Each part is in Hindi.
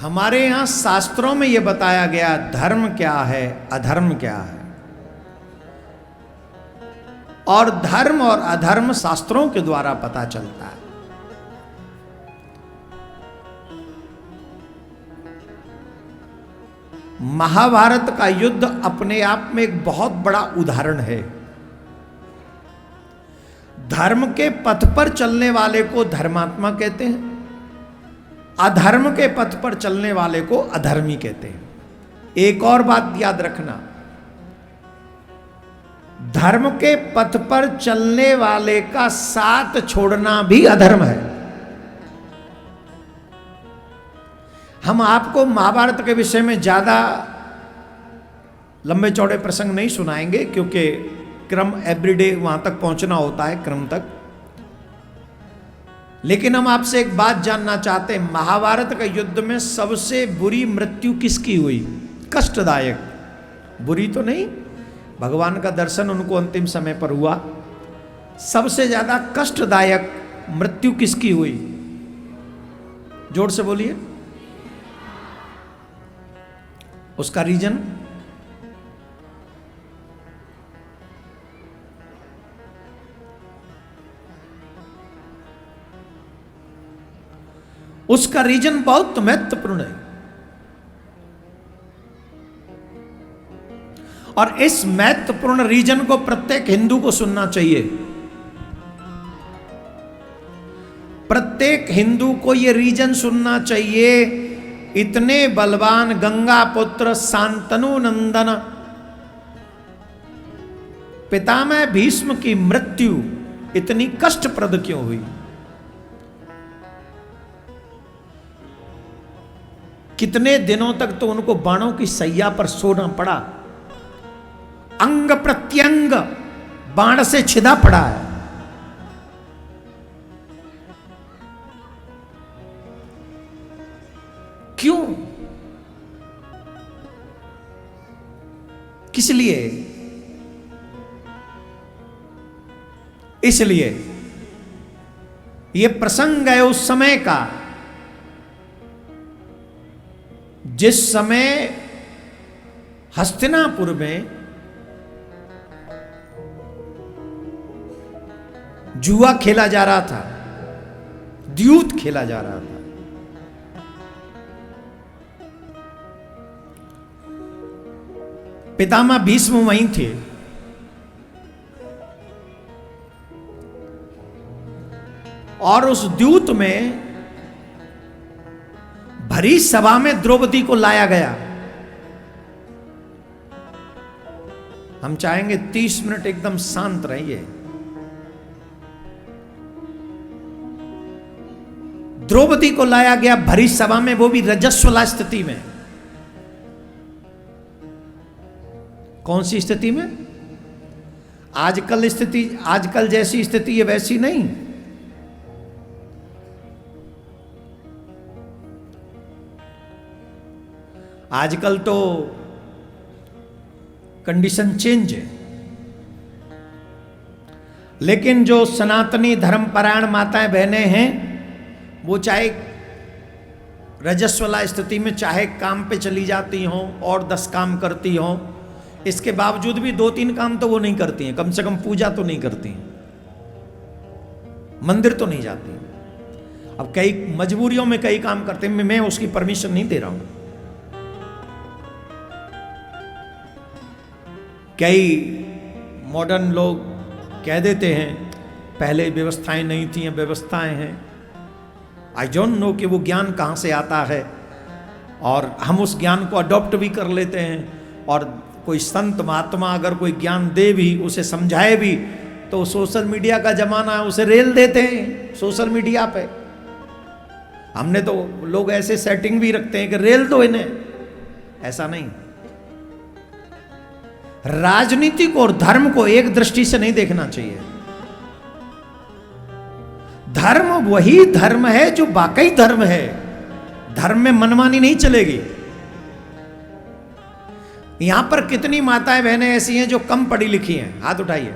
हमारे यहां शास्त्रों में यह बताया गया धर्म क्या है, अधर्म क्या है। और धर्म और अधर्म शास्त्रों के द्वारा पता चलता है। महाभारत का युद्ध अपने आप में एक बहुत बड़ा उदाहरण है। धर्म के पथ पर चलने वाले को धर्मात्मा कहते हैं, अधर्म के पथ पर चलने वाले को अधर्मी कहते हैं। एक और बात याद रखना, धर्म के पथ पर चलने वाले का साथ छोड़ना भी अधर्म है। हम आपको महाभारत के विषय में ज्यादा लंबे चौड़े प्रसंग नहीं सुनाएंगे, क्योंकि क्रम एवरीडे वहां तक पहुंचना होता है, क्रम तक। लेकिन हम आपसे एक बात जानना चाहते हैं, महाभारत का युद्ध में सबसे बुरी मृत्यु किसकी हुई? कष्टदायक, बुरी तो नहीं, भगवान का दर्शन उनको अंतिम समय पर हुआ। सबसे ज्यादा कष्टदायक मृत्यु किसकी हुई? जोर से बोलिए। उसका रीजन? उसका रीजन बहुत महत्वपूर्ण है। और इस महत्वपूर्ण रीजन को प्रत्येक हिंदू को सुनना चाहिए। प्रत्येक हिंदू को यह रीजन सुनना चाहिए। इतने बलवान गंगा पुत्र शांतनु नंदन पितामह भीष्म की मृत्यु इतनी कष्टप्रद क्यों हुई? कितने दिनों तक तो उनको बाणों की सैया पर सोना पड़ा, अंग प्रत्यंग बाण से छिदा पड़ा है। क्यों? किस लिए? इसलिए यह प्रसंग है उस समय का जिस समय हस्तिनापुर में जुआ खेला जा रहा था, द्यूत खेला जा रहा था। पितामह भीष्म वहीं थे। और उस द्यूत में भरी सभा में द्रौपदी को लाया गया। हम चाहेंगे 30 मिनट एकदम शांत रहिए। द्रौपदी को लाया गया भरी सभा में, वो भी रजस्वला स्थिति में। कौन सी स्थिति में? आजकल जैसी स्थिति ये वैसी नहीं। आजकल तो कंडीशन चेंज है। लेकिन जो सनातनी धर्मपरायण माताएं बहनें हैं, वो चाहे रजस्वला स्थिति में चाहे काम पे चली जाती हों और 10 काम करती हों, इसके बावजूद भी 2-3 काम तो वो नहीं करती हैं। कम से कम पूजा तो नहीं करती हैं, मंदिर तो नहीं जाती हैं। अब कई मजबूरियों में कई काम करते हैं, मैं उसकी परमिशन नहीं दे रहा हूं। कई मॉडर्न लोग कह देते हैं पहले व्यवस्थाएं नहीं थी, व्यवस्थाएं हैं। आई डोंट नो कि वो ज्ञान कहाँ से आता है, और हम उस ज्ञान को अडॉप्ट भी कर लेते हैं। और कोई संत महात्मा अगर कोई ज्ञान दे भी, उसे समझाए भी, तो सोशल मीडिया का जमाना है, उसे रेल देते हैं सोशल मीडिया पे। हमने तो लोग ऐसे सेटिंग भी रखते हैं कि रेल दो इन्हें। ऐसा नहीं। राजनीति को और धर्म को एक दृष्टि से नहीं देखना चाहिए। धर्म वही धर्म है जो वाकई धर्म है। धर्म में मनमानी नहीं चलेगी। यहां पर कितनी माताएं बहनें ऐसी हैं जो कम पढ़ी लिखी हैं? हाथ उठाइए।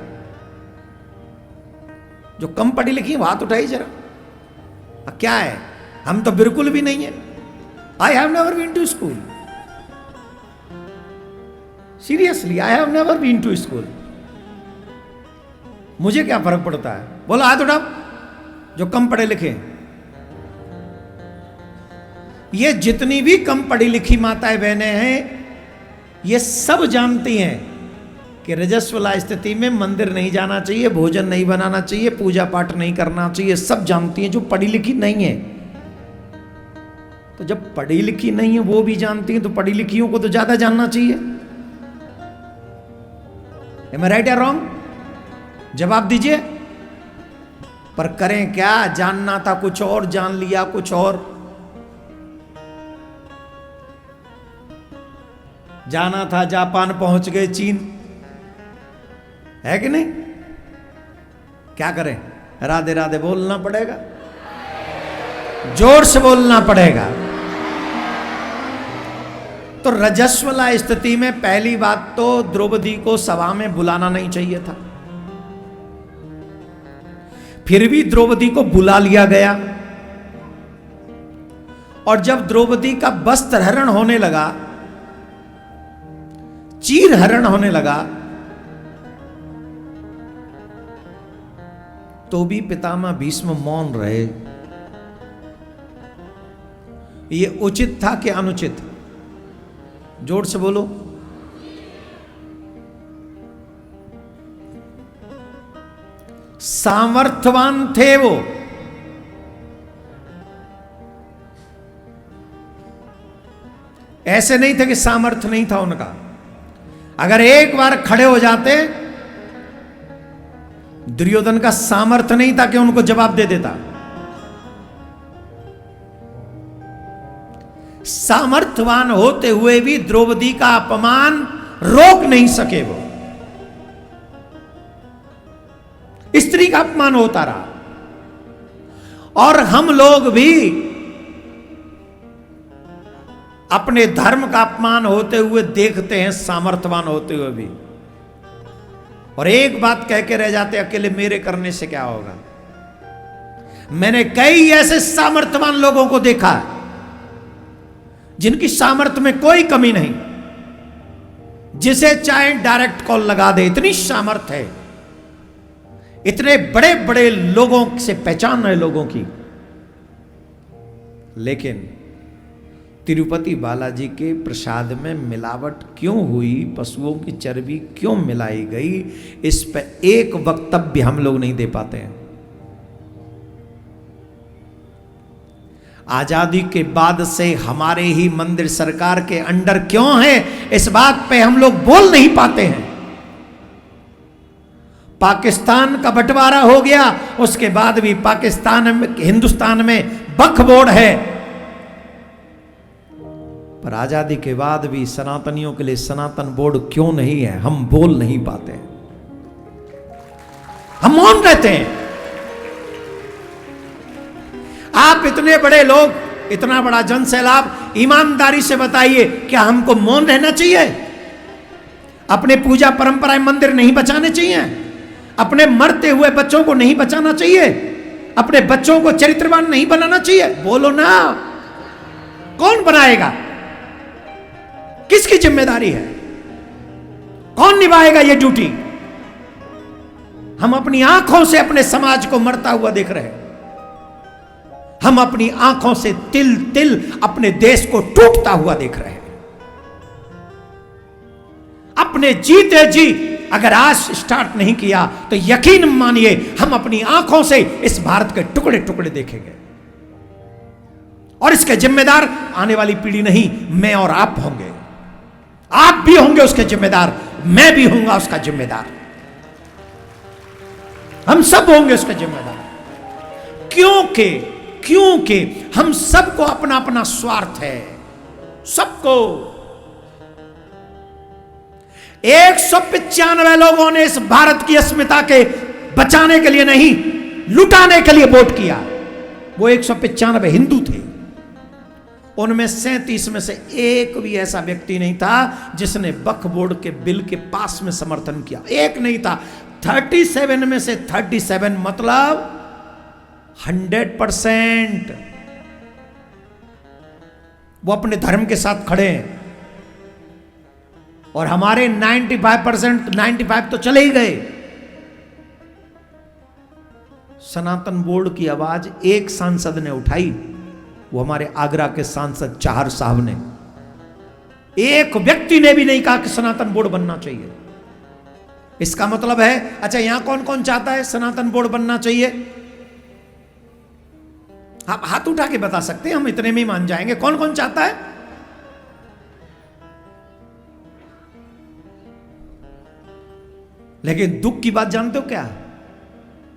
जो कम पढ़ी लिखी हैं वो हाथ उठाइए जरा। क्या है? हम तो बिल्कुल भी नहीं है। I have never been to school, seriously I have never been to school. मुझे क्या फर्क पड़ता है? बोलो हाथ उठाओ जो कम पढ़े लिखे। ये जितनी भी कम पढ़ी लिखी माताएं बहनें हैं, ये सब जानती हैं कि रजस्वला स्थिति में मंदिर नहीं जाना चाहिए, भोजन नहीं बनाना चाहिए, पूजा पाठ नहीं करना चाहिए, सब जानती हैं जो पढ़ी लिखी नहीं है। तो जब पढ़ी लिखी नहीं है वो भी जानती हैं, तो पढ़ी लिखियों को तो ज्यादा जानना चाहिए। Am I right या रॉन्ग? जवाब दीजिए। पर करें क्या? जानना था कुछ और, जान लिया कुछ और। जाना था जापान, पहुंच गए चीन, है कि नहीं? क्या करें? राधे राधे बोलना पड़ेगा, जोर से बोलना पड़ेगा। तो रजस्वला स्थिति में पहली बात तो द्रौपदी को सभा में बुलाना नहीं चाहिए था, फिर भी द्रौपदी को बुला लिया गया। और जब द्रौपदी का वस्त्र हरण होने लगा, चीर हरण होने लगा, तो भी पितामह भीष्म मौन रहे। ये उचित था कि अनुचित? जोर से बोलो। सामर्थ्यवान थे वो, ऐसे नहीं थे कि सामर्थ्य नहीं था उनका। अगर एक बार खड़े हो जाते, दुर्योधन का सामर्थ्य नहीं था कि उनको जवाब दे देता। सामर्थ्यवान होते हुए भी द्रौपदी का अपमान रोक नहीं सके वो। स्त्री का अपमान होता रहा। और हम लोग भी अपने धर्म का अपमान होते हुए देखते हैं, सामर्थ्यवान होते हुए भी। और एक बात कह के रह जाते, अकेले मेरे करने से क्या होगा। मैंने कई ऐसे सामर्थ्यवान लोगों को देखा जिनकी सामर्थ्य में कोई कमी नहीं, जिसे चाहे डायरेक्ट कॉल लगा दे, इतनी सामर्थ्य है। इतने बड़े बड़े लोगों से पहचान है लोगों की। लेकिन तिरुपति बालाजी के प्रसाद में मिलावट क्यों हुई, पशुओं की चर्बी क्यों मिलाई गई, इस पर एक वक्तव्य हम लोग नहीं दे पाते हैं। आजादी के बाद से हमारे ही मंदिर सरकार के अंडर क्यों है, इस बात पे हम लोग बोल नहीं पाते हैं। पाकिस्तान का बंटवारा हो गया, उसके बाद भी पाकिस्तान में, हिंदुस्तान में वक्फ बोर्ड है, पर आजादी के बाद भी सनातनियों के लिए सनातन बोर्ड क्यों नहीं है, हम बोल नहीं पाते हैं। हम मौन रहते हैं। आप इतने बड़े लोग, इतना बड़ा जन सैलाब, ईमानदारी से बताइए, क्या हमको मौन रहना चाहिए? अपने पूजा परंपराएं मंदिर नहीं बचाने चाहिए? अपने मरते हुए बच्चों को नहीं बचाना चाहिए? अपने बच्चों को चरित्रवान नहीं बनाना चाहिए? बोलो ना, कौन बनाएगा? किसकी जिम्मेदारी है? कौन निभाएगा ये ड्यूटी? हम अपनी आंखों से अपने समाज को मरता हुआ देख रहे हैं। हम अपनी आंखों से तिल तिल अपने देश को टूटता हुआ देख रहे हैं। अपने जीते जी अगर आज स्टार्ट नहीं किया तो यकीन मानिए हम अपनी आंखों से इस भारत के टुकड़े टुकड़े देखेंगे। और इसके जिम्मेदार आने वाली पीढ़ी नहीं, मैं और आप होंगे। आप भी होंगे उसके जिम्मेदार, मैं भी होऊंगा उसका जिम्मेदार, हम सब होंगे उसके जिम्मेदार। क्योंकि हम सबको अपना अपना स्वार्थ है। सबको 195 लोगों ने इस भारत की अस्मिता के बचाने के लिए नहीं, लुटाने के लिए वोट किया। वो 195 हिंदू थे। उनमें 37 में से एक भी ऐसा व्यक्ति नहीं था जिसने वक्फ बोर्ड के बिल के पास में समर्थन किया। एक नहीं था। 37 में से 37 मतलब 100%। वो अपने धर्म के साथ खड़े हैं, और हमारे 95% 95 तो चले ही गए। सनातन बोर्ड की आवाज एक सांसद ने उठाई, वो हमारे आगरा के सांसद चाहर साहब ने। एक व्यक्ति ने भी नहीं कहा कि सनातन बोर्ड बनना चाहिए। इसका मतलब है, अच्छा यहां कौन कौन चाहता है सनातन बोर्ड बनना चाहिए? आप हाथ उठा के बता सकते हैं, हम इतने में ही मान जाएंगे। कौन कौन चाहता है? लेकिन दुख की बात जानते हो क्या?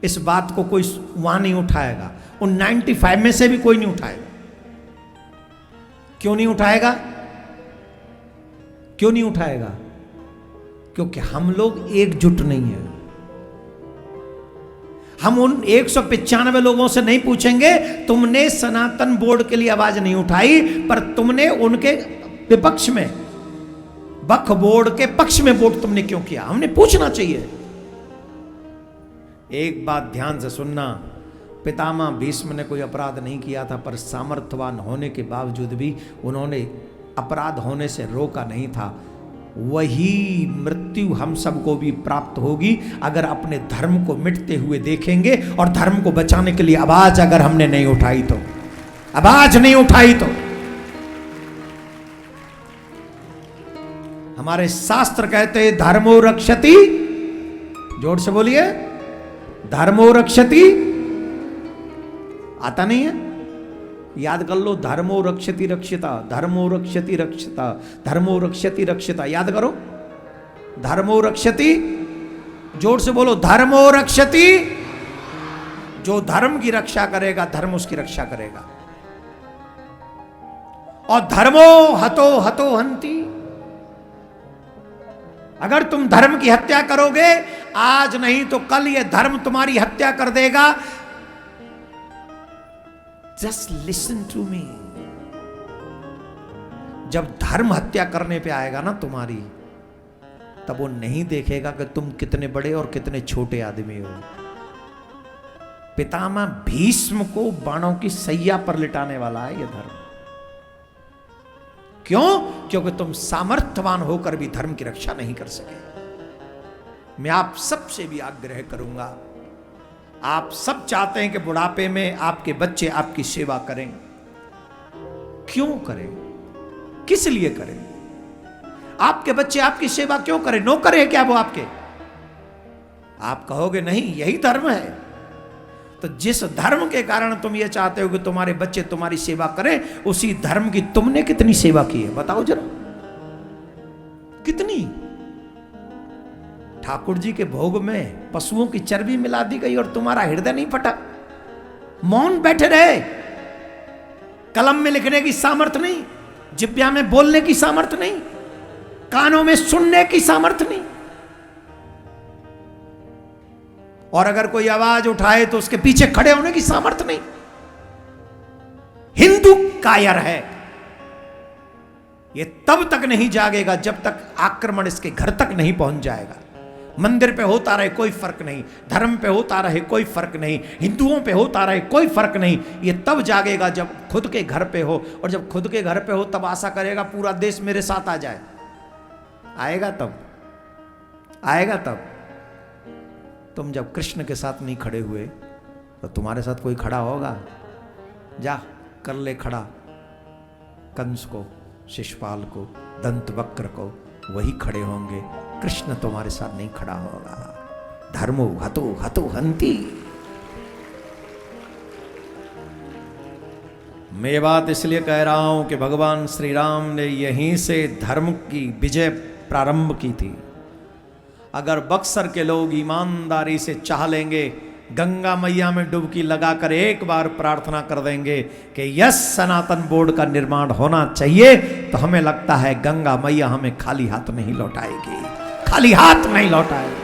इस बात को कोई वहां नहीं उठाएगा, उन 95 में से भी कोई नहीं उठाएगा। क्यों नहीं उठाएगा? क्यों नहीं उठाएगा? क्योंकि हम लोग एकजुट नहीं है। हम उन 195 लोगों से नहीं पूछेंगे तुमने सनातन बोर्ड के लिए आवाज नहीं उठाई, पर तुमने उनके विपक्ष में, वक्फ बोर्ड के पक्ष में वोट तुमने क्यों किया? हमने पूछना चाहिए। एक बात ध्यान से सुनना, पितामह भीष्म ने कोई अपराध नहीं किया था, पर सामर्थ्यवान होने के बावजूद भी उन्होंने अपराध होने से रोका नहीं था। वही मृत्यु हम सबको भी प्राप्त होगी अगर अपने धर्म को मिटते हुए देखेंगे, और धर्म को बचाने के लिए आवाज अगर हमने नहीं उठाई तो, आवाज नहीं उठाई तो। हमारे शास्त्र कहते हैं धर्मो रक्षति, जोर से बोलिए, धर्मो रक्षति। आता नहीं है? याद कर लो, धर्मो रक्षति रक्षिता, धर्मो रक्षति रक्षिता, धर्मो रक्षति रक्षिता। याद करो, धर्मो रक्षति, जोर से बोलो, धर्मो रक्षति। जो धर्म की रक्षा करेगा, धर्म उसकी रक्षा करेगा। और धर्मो हतो हतो हंति। अगर तुम धर्म की हत्या करोगे, आज नहीं तो कल ये धर्म तुम्हारी हत्या कर देगा। Just listen to me. जब धर्म हत्या करने पे आएगा ना तुम्हारी, तब वो नहीं देखेगा कि तुम कितने बड़े और कितने छोटे आदमी हो। पितामह भीष्म को बाणों की सैया पर लिटाने वाला है ये धर्म। क्यों? क्योंकि तुम सामर्थ्यवान होकर भी धर्म की रक्षा नहीं कर सके। मैं आप सबसे भी आग्रह करूंगा, आप सब चाहते हैं कि बुढ़ापे में आपके बच्चे आपकी सेवा करें। क्यों करें? किस लिए करें? आपके बच्चे आपकी सेवा क्यों करें? नौकर है क्या वो आपके? आप कहोगे नहीं, यही धर्म है। तो जिस धर्म के कारण तुम ये चाहते हो कि तुम्हारे बच्चे तुम्हारी सेवा करें, उसी धर्म की तुमने कितनी सेवा की है बताओ जरा, कितनी? ठाकुर जी के भोग में पशुओं की चर्बी मिला दी गई और तुम्हारा हृदय नहीं फटा। मौन बैठे रहे। कलम में लिखने की सामर्थ्य नहीं, जिब्या में बोलने की सामर्थ्य नहीं, कानों में सुनने की सामर्थ्य नहीं। और अगर कोई आवाज उठाए तो उसके पीछे खड़े होने की सामर्थ्य नहीं। हिंदू कायर है। यह तब तक नहीं जागेगा जब तक आक्रमण इसके घर तक नहीं पहुंच जाएगा। मंदिर पे होता रहे कोई फर्क नहीं, धर्म पे होता रहे कोई फर्क नहीं, हिंदुओं पे होता रहे कोई फर्क नहीं। ये तब जागेगा जब खुद के घर पे हो, और जब खुद के घर पे हो तब आशा करेगा पूरा देश मेरे साथ आ जाए। आएगा तब, आएगा तब। तुम जब कृष्ण के साथ नहीं खड़े हुए तो तुम्हारे साथ कोई खड़ा होगा? जा कर ले खड़ा कंस को, शिशुपाल को, दंतवक्र को, वही खड़े होंगे। कृष्ण तुम्हारे साथ नहीं खड़ा होगा। धर्मो हतो हतो हंति। मैं बात इसलिए कह रहा हूं कि भगवान श्री राम ने यहीं से धर्म की विजय प्रारंभ की थी। अगर बक्सर के लोग ईमानदारी से चाह लेंगे, गंगा मैया में डुबकी लगाकर एक बार प्रार्थना कर देंगे कि यस सनातन बोर्ड का निर्माण होना चाहिए, तो हमें लगता है गंगा मैया हमें खाली हाथ नहीं लौटाएगी, खाली हाथ नहीं लौटाएगी।